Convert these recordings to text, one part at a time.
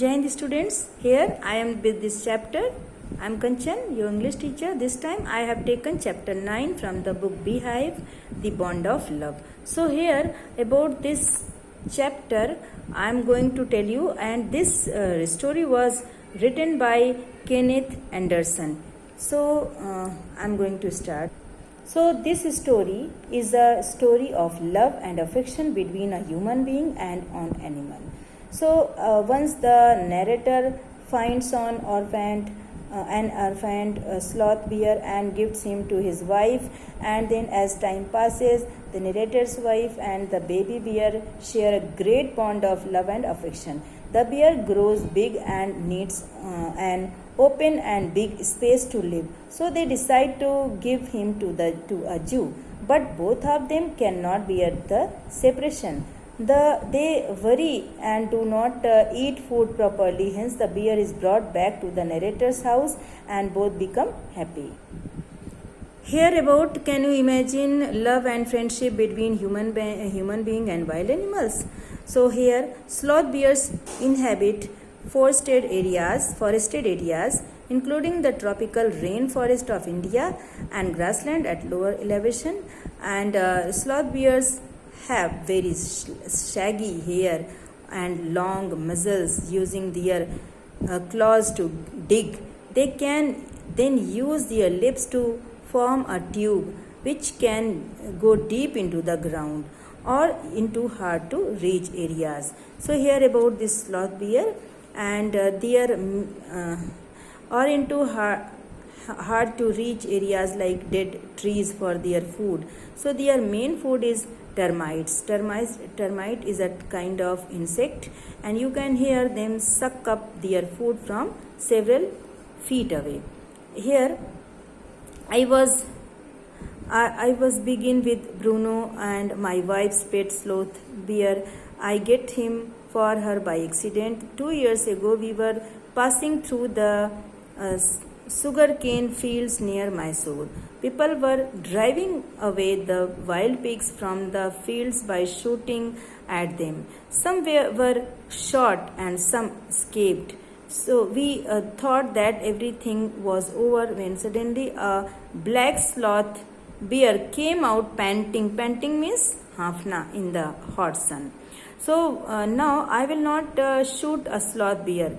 Jai Hind students, here I am with this chapter. I am Kanchan, your English teacher. This time I have taken chapter 9 from the book Beehive, The Bond of Love. So here about this chapter I am going to tell you, and this story was written by Kenneth Anderson. So I am going to start. So this story is a story of love and affection between a human being and an animal. So once the narrator finds an orphaned sloth bear and gives him to his wife, and then as time passes, the narrator's wife and the baby bear share a great bond of love and affection. The bear grows big and needs an open and big space to live, so they decide to give him to a Jew. But both of them cannot bear the separation. They worry and do not eat food properly. Hence, the bear is brought back to the narrator's house, and both become happy. Here about, can you imagine love and friendship between human being and wild animals? So here, sloth bears inhabit forested areas, including the tropical rainforest of India and grassland at lower elevation. And sloth bears have very shaggy hair and long muzzles. Using their claws to dig, they can then use their lips to form a tube which can go deep into the ground or into hard to reach areas. So here about this sloth bear, and or into hard to reach areas like dead trees for their food. So their main food is termites. Termite is a kind of insect, and you can hear them suck up their food from several feet away. Here I was begin with Bruno, and my wife's pet sloth bear. I get him for her by accident. 2 years ago, we were passing through the sugarcane fields near Mysore. People were driving away the wild pigs from the fields by shooting at them. Some were shot and some escaped. So we thought that everything was over when suddenly a black sloth bear came out panting. Panting means hafna in the hot sun. So now I will not shoot a sloth bear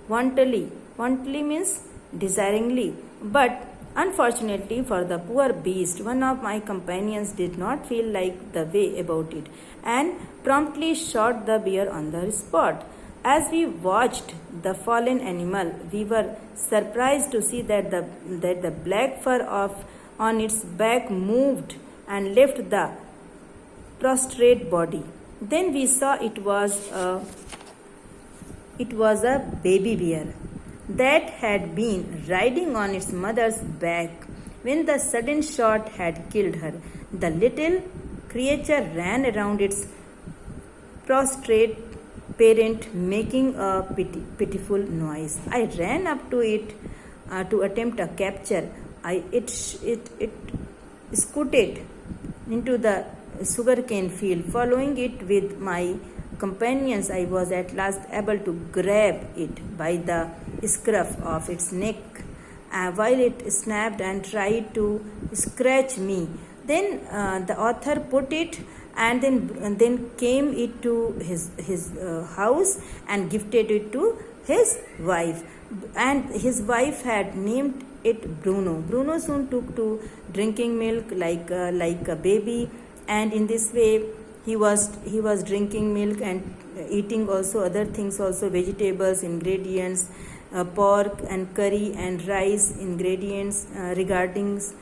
wantonly. Wantonly means desiringly. But unfortunately for the poor beast, one of my companions did not feel like the way about it and promptly shot the bear on the spot. As we watched the fallen animal, we were surprised to see that the black fur on its back moved and left the prostrate body. Then we saw it was a baby bear that had been riding on its mother's back when the sudden shot had killed her. The little creature ran around its prostrate parent, making a pitiful noise. I ran up to it to attempt a capture. It scooted into the sugarcane field. Following it with my companions, I was at last able to grab it by the scruff of its neck while it snapped and tried to scratch me. Then the author put it and then came it to his house and gifted it to his wife, and his wife had named it Bruno. Bruno soon took to drinking milk like a baby, and in this way he was drinking milk and eating also other things, also vegetables, ingredients, pork and curry and rice ingredients, regardless